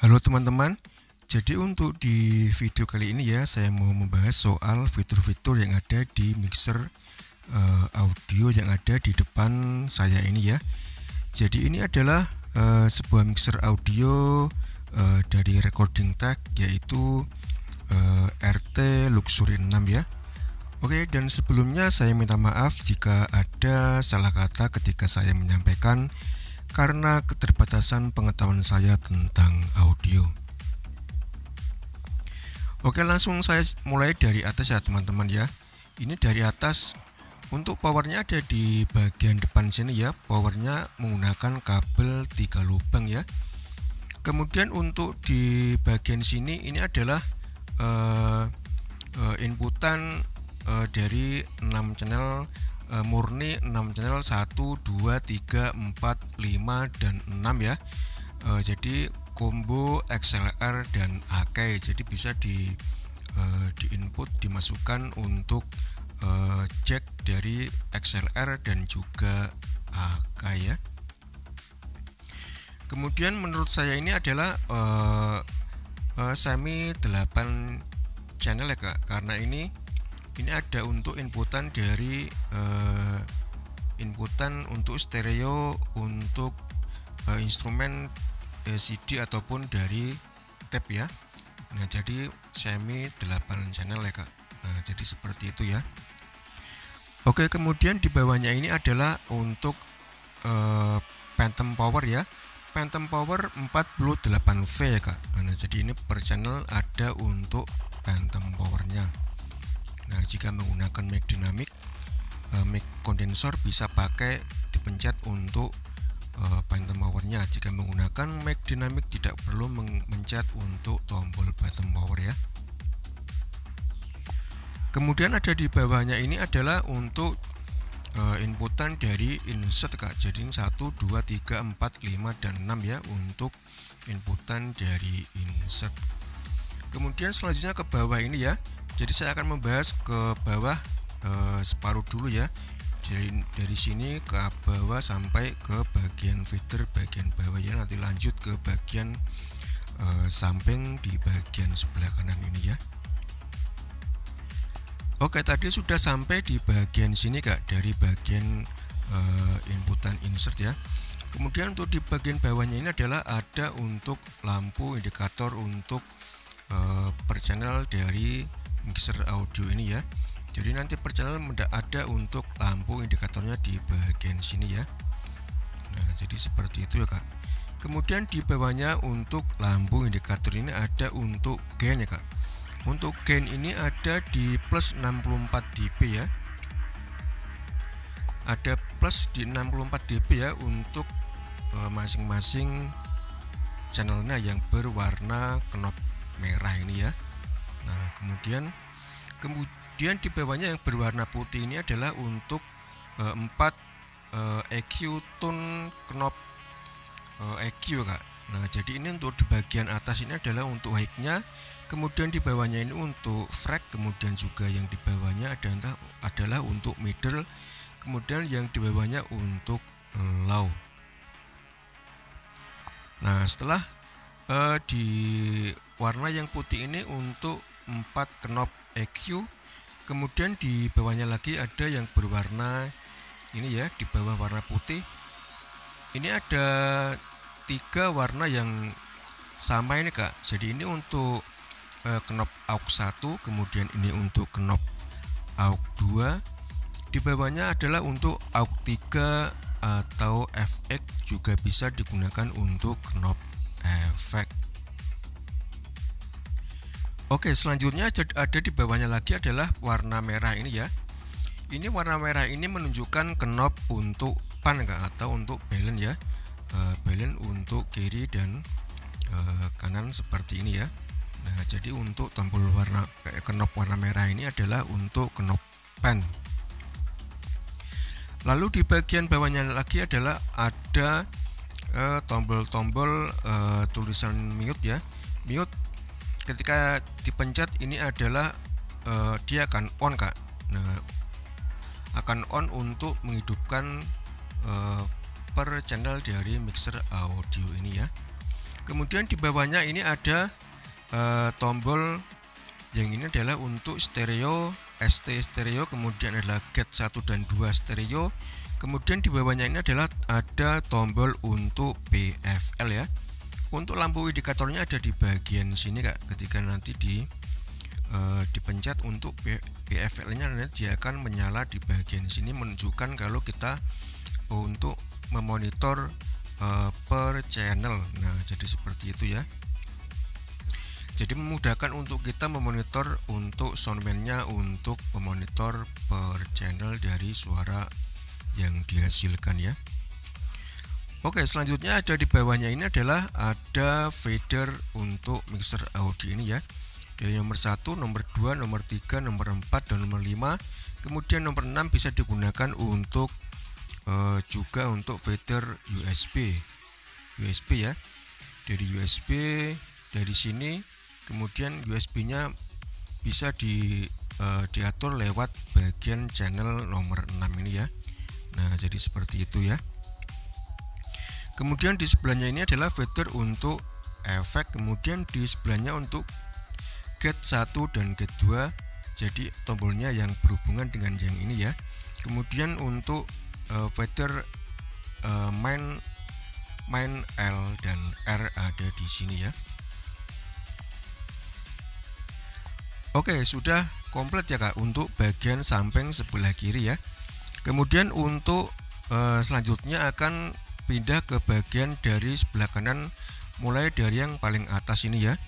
Halo teman-teman, jadi untuk di video kali ini ya saya mau membahas soal fitur-fitur yang ada di mixer audio yang ada di depan saya ini ya. Jadi ini adalah sebuah mixer audio dari Recording Tech, yaitu RT Luxury 6 ya. Oke, dan sebelumnya saya minta maaf jika ada salah kata ketika saya menyampaikan karena keterbatasan pengetahuan saya tentang audio. Oke, langsung saya mulai dari atas ya teman-teman ya. Ini dari atas. Untuk powernya ada di bagian depan sini ya. Powernya menggunakan kabel 3 lubang ya. Kemudian untuk di bagian sini ini adalah inputan dari 6 channel murni, 6 channel 1, 2, 3, 4, 5, dan 6 ya. Jadi combo XLR dan AK, jadi bisa di input dimasukkan untuk jack dari XLR dan juga AK ya. Kemudian menurut saya ini adalah semi 8 channel ya Kak, karena ini ada untuk inputan dari inputan untuk stereo, untuk instrumen CD ataupun dari tape ya. Nah, jadi semi 8 channel ya Kak. Nah, jadi seperti itu ya. Oke, kemudian di bawahnya ini adalah untuk phantom power ya. Phantom power 48V ya Kak. Nah, jadi ini per channel ada untuk phantom powernya. Nah, jika menggunakan mic dynamic, mic kondensor bisa pakai dipencet untuk phantom powernya. Jika menggunakan mic dynamic tidak perlu mencet untuk tombol phantom power ya. Kemudian ada di bawahnya ini adalah untuk inputan dari insert Kak. Jadi 1, 2, 3, 4, 5, dan 6 ya untuk inputan dari insert. Kemudian selanjutnya ke bawah ini ya. Jadi saya akan membahas ke bawah separuh dulu ya. Jadi dari sini ke bawah sampai ke bagian feeder bagian bawah ya. Nanti lanjut ke bagian samping di bagian sebelah kanan ini ya. Oke, tadi sudah sampai di bagian sini Kak, dari bagian inputan insert ya. Kemudian untuk di bagian bawahnya ini adalah ada untuk lampu indikator untuk per channel dari mixer audio ini ya. Jadi nanti per channel ada untuk lampu indikatornya di bagian sini ya. Nah, jadi seperti itu ya Kak. Kemudian di bawahnya untuk lampu indikator ini ada untuk gain ya Kak. Untuk gain ini ada di plus 64 dB ya. Ada plus di 64 dB ya untuk masing-masing channelnya yang berwarna knop merah ini ya. Nah, kemudian di bawahnya yang berwarna putih ini adalah untuk 4 EQ tone knop EQ Kak. Nah, jadi ini untuk di bagian atas ini adalah untuk high-nya, kemudian di bawahnya ini untuk freq, kemudian juga yang di bawahnya adalah untuk middle, kemudian yang di bawahnya untuk low. Nah, setelah di warna yang putih ini untuk 4 knop EQ, kemudian di bawahnya lagi ada yang berwarna ini ya, di bawah warna putih ini ada 3 warna yang sama ini Kak. Jadi ini untuk knop aux 1, kemudian ini untuk knop aux 2, di bawahnya adalah untuk aux 3 atau FX, juga bisa digunakan untuk knop efek. Oke, selanjutnya ada di bawahnya lagi adalah warna merah ini ya. Ini warna merah ini menunjukkan knop untuk pan atau untuk balance ya. Balance untuk kiri dan kanan seperti ini ya. Nah, jadi untuk tombol knop warna merah ini adalah untuk knop pan. Lalu di bagian bawahnya lagi adalah ada tombol-tombol tulisan mute ya. Mute ketika dipencet ini adalah dia akan on Kak. Nah, akan on untuk menghidupkan per channel dari mixer audio ini ya. Kemudian di bawahnya ini ada tombol yang ini adalah untuk stereo, ST stereo, kemudian adalah get 1 dan 2 stereo. Kemudian di bawahnya ini adalah ada tombol untuk PFL ya. Untuk lampu indikatornya ada di bagian sini Kak. Ketika nanti dipencet untuk PFL-nya, dia akan menyala di bagian sini, menunjukkan kalau kita untuk memonitor per channel. Nah, jadi seperti itu ya. Jadi memudahkan untuk kita memonitor untuk soundman-nya untuk memonitor per channel dari suara yang dihasilkan ya. Oke, selanjutnya ada di bawahnya ini adalah ada fader untuk mixer audio ini ya. Dari nomor 1, nomor 2, nomor 3, nomor 4 dan nomor 5. Kemudian nomor 6 bisa digunakan untuk juga untuk fader USB ya. Dari USB dari sini, kemudian USB-nya bisa diatur lewat bagian channel nomor 6 ini ya. Nah, jadi seperti itu ya. Kemudian di sebelahnya ini adalah fader untuk efek, kemudian di sebelahnya untuk get 1 dan get 2. Jadi tombolnya yang berhubungan dengan yang ini ya. Kemudian untuk fader main L dan R ada di sini ya. Oke, sudah komplit ya Kak untuk bagian samping sebelah kiri ya. Kemudian untuk selanjutnya akan pindah ke bagian dari sebelah kanan, mulai dari yang paling atas ini ya.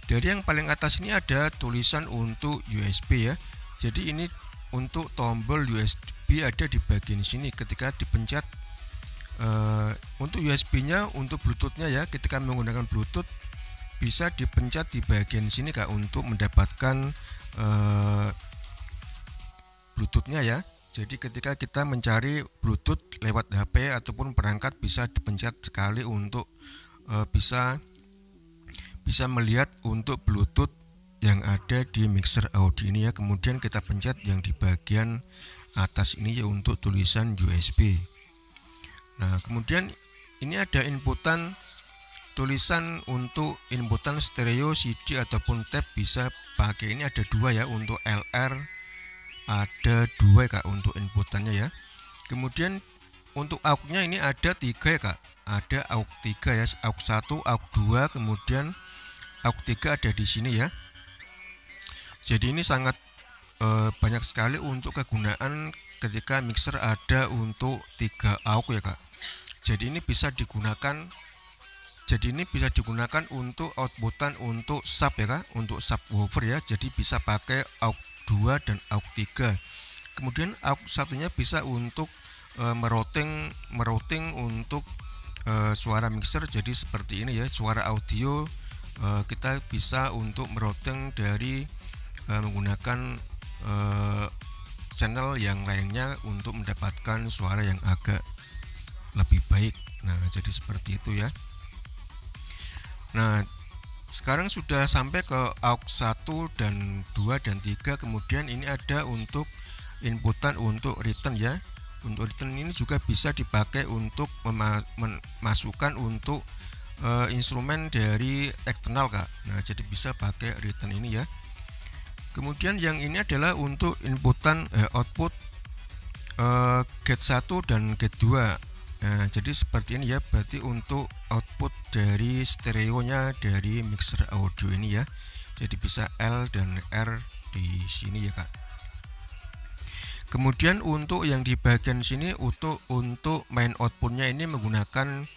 Dari yang paling atas ini ada tulisan untuk USB ya. Jadi ini untuk tombol USB ada di bagian sini. Ketika dipencet untuk USB-nya, untuk Bluetooth-nya ya, ketika menggunakan Bluetooth bisa dipencet di bagian sini Kak untuk mendapatkan Bluetooth-nya ya. Jadi ketika kita mencari Bluetooth lewat HP ataupun perangkat, bisa dipencet sekali untuk bisa melihat untuk Bluetooth yang ada di mixer audio ini ya. Kemudian kita pencet yang di bagian atas ini ya untuk tulisan USB. Nah, kemudian ini ada inputan tulisan untuk inputan stereo, CD ataupun tape, bisa pakai ini ada dua ya. Untuk LR ada dua ya Kak untuk inputannya ya. Kemudian untuk AUX-nya ini ada 3 ya Kak. Ada AUX 3 ya, AUX 1, AUX 2, kemudian AUX 3 ada di sini ya. Jadi ini sangat banyak sekali untuk kegunaan ketika mixer ada untuk 3 AUX ya Kak. Jadi ini bisa digunakan untuk outputan untuk sub ya Kak, untuk subwoofer ya. Jadi bisa pakai AUX 2 dan AUX 3. Kemudian AUX satunya bisa untuk merouting untuk suara mixer. Jadi seperti ini ya, suara audio kita bisa untuk merouting dari menggunakan channel yang lainnya untuk mendapatkan suara yang agak lebih baik. Nah, jadi seperti itu ya. Nah, sekarang sudah sampai ke AUX 1 dan 2 dan 3. Kemudian ini ada untuk inputan untuk return ya. Untuk return ini juga bisa dipakai untuk memasukkan untuk instrumen dari eksternal Kak. Nah, jadi bisa pakai return ini ya. Kemudian yang ini adalah untuk inputan output get 1 dan get 2. Nah, jadi seperti ini ya, berarti untuk output dari stereonya dari mixer audio ini ya. Jadi bisa L dan R di sini ya Kak. Kemudian untuk yang di bagian sini untuk main outputnya ini menggunakan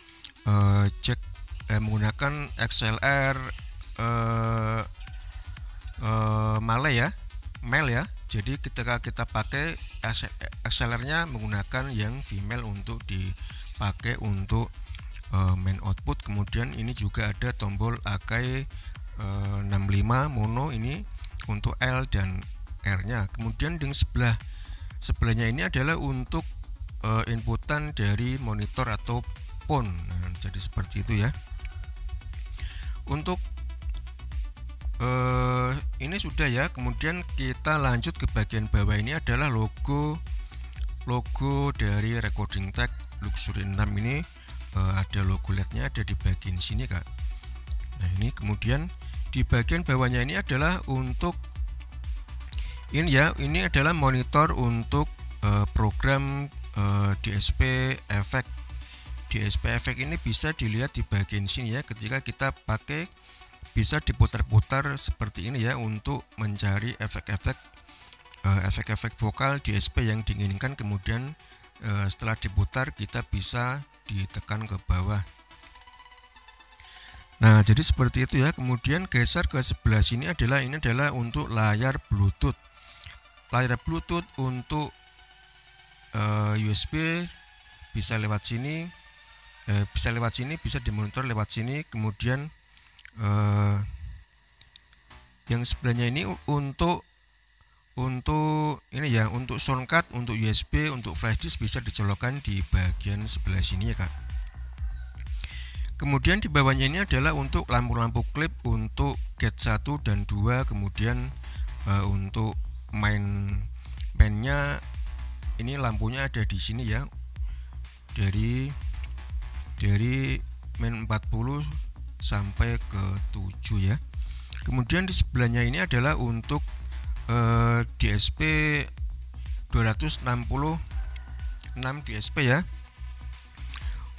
menggunakan XLR male ya. Jadi ketika kita pakai XLR-nya menggunakan yang female untuk dipakai untuk main output. Kemudian ini juga ada tombol Akai 65 mono ini untuk L dan R-nya. Kemudian di sebelahnya ini adalah untuk inputan dari monitor atau phone. Nah, jadi seperti itu ya. Untuk ini sudah ya. Kemudian kita lanjut ke bagian bawah. Ini adalah logo dari Recording Tech Luxury 6 ini. ada logo LED-nya ada di bagian sini Kak. Nah ini kemudian di bagian bawahnya ini adalah untuk ini ya, ini adalah monitor untuk program DSP Effect. DSP Effect ini bisa dilihat di bagian sini ya, ketika kita pakai bisa diputar-putar seperti ini ya untuk mencari efek-efek vokal DSP yang diinginkan. Kemudian setelah diputar kita bisa ditekan ke bawah. Nah jadi seperti itu ya. Kemudian geser ke sebelah sini adalah ini adalah untuk layar Bluetooth. Layar Bluetooth untuk USB bisa lewat sini, bisa dimonitor lewat sini. Kemudian yang sebelahnya ini untuk ini ya, untuk soundcard, untuk USB, untuk flash disk bisa dicolokkan di bagian sebelah sini ya Kak. Kemudian di bawahnya ini adalah untuk lampu-lampu klip untuk gate 1 dan 2. Kemudian untuk mainnya ini lampunya ada di sini ya, dari main 40 sampai ke 7 ya. Kemudian di sebelahnya ini adalah untuk DSP 266 DSP ya.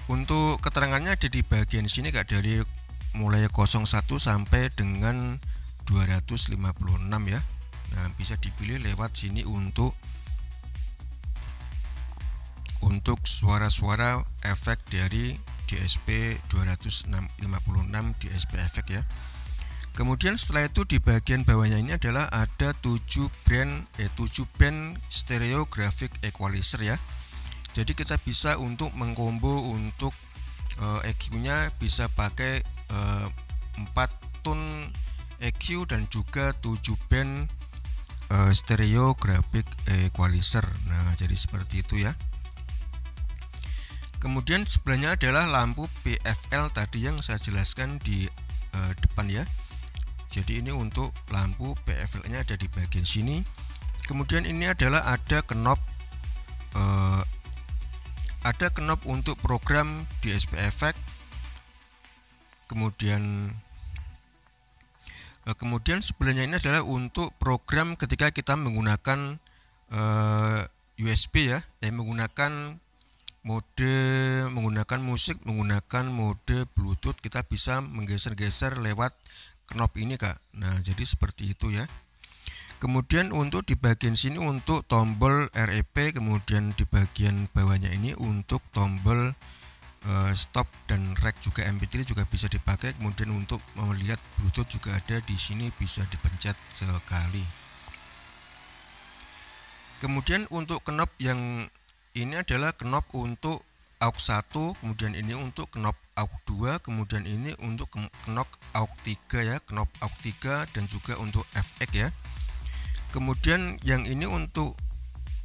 Untuk keterangannya ada di bagian sini Kak, dari mulai 01 sampai dengan 256 ya. Nah bisa dipilih lewat sini untuk suara-suara efek dari DSP 256 DSP Effect ya. Kemudian setelah itu di bagian bawahnya ini adalah ada 7 band stereo graphic equalizer ya. Jadi kita bisa untuk mengkombo untuk EQ-nya bisa pakai 4 tone EQ dan juga 7 band stereo graphic equalizer. Nah jadi seperti itu ya. Kemudian sebelahnya adalah lampu PFL tadi yang saya jelaskan di depan ya. Jadi ini untuk lampu PFL nya ada di bagian sini. Kemudian ini adalah ada knob untuk program DSP Effect. Kemudian sebelahnya ini adalah untuk program ketika kita menggunakan USB ya, menggunakan musik, menggunakan mode Bluetooth, kita bisa menggeser-geser lewat knob ini Kak. Nah jadi seperti itu ya. Kemudian untuk di bagian sini untuk tombol REP, kemudian di bagian bawahnya ini untuk tombol stop dan rec juga, MP3 juga bisa dipakai. Kemudian untuk melihat Bluetooth juga ada di sini, bisa dipencet sekali. Kemudian untuk knob yang ini adalah knob untuk aux 1, kemudian ini untuk knob aux 2, kemudian ini untuk knob aux 3 ya, knob aux 3 dan juga untuk FX ya. Kemudian yang ini untuk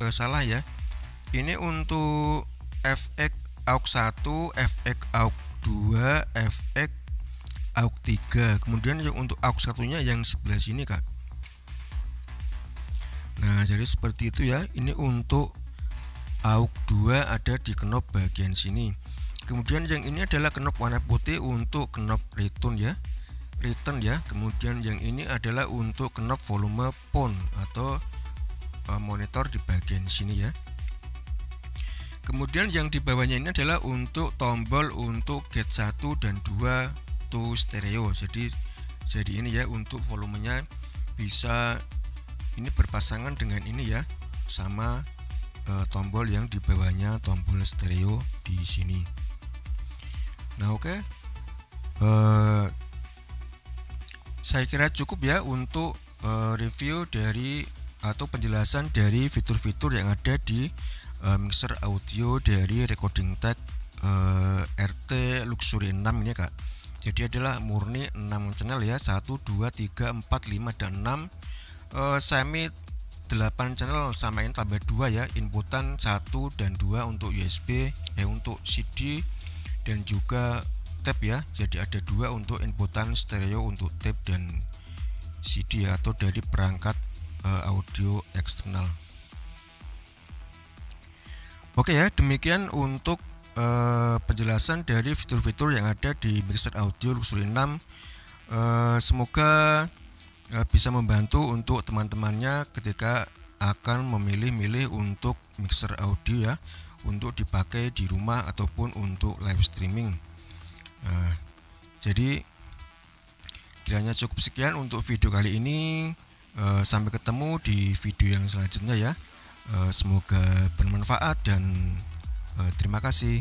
salah ya. Ini untuk FX aux 1, FX aux 2, FX aux 3. Kemudian yang untuk aux satunya yang sebelah sini Kak. Nah, jadi seperti itu ya. Ini untuk aux 2 ada di knob bagian sini. Kemudian yang ini adalah knob warna putih untuk knob return ya. Kemudian yang ini adalah untuk knob volume phone atau monitor di bagian sini ya. Kemudian yang di bawahnya ini adalah untuk tombol untuk gate 1 dan 2 to stereo. Jadi ini ya, untuk volumenya bisa ini berpasangan dengan ini ya, sama tombol yang di bawahnya tombol stereo di sini. Nah oke. Saya kira cukup ya untuk review dari atau penjelasan dari fitur-fitur yang ada di mixer audio dari Recording Tech RT Luxury 6 ini Kak. Jadi adalah murni 6 channel ya, 1, 2, 3, 4, 5 dan 6. Semi 8 channel samain tambah 2 ya, inputan 1 dan 2 untuk USB, untuk CD dan juga tape ya. Jadi ada 2 untuk inputan stereo untuk tape dan CD ya, atau dari perangkat audio eksternal. Oke ya, demikian untuk penjelasan dari fitur-fitur yang ada di Mixer Audio Luxury 6. Semoga bisa membantu untuk teman-temannya ketika akan memilih-milih untuk mixer audio ya, untuk dipakai di rumah ataupun untuk live streaming. Jadi kiranya cukup sekian untuk video kali ini. Sampai ketemu di video yang selanjutnya ya. Semoga bermanfaat dan terima kasih.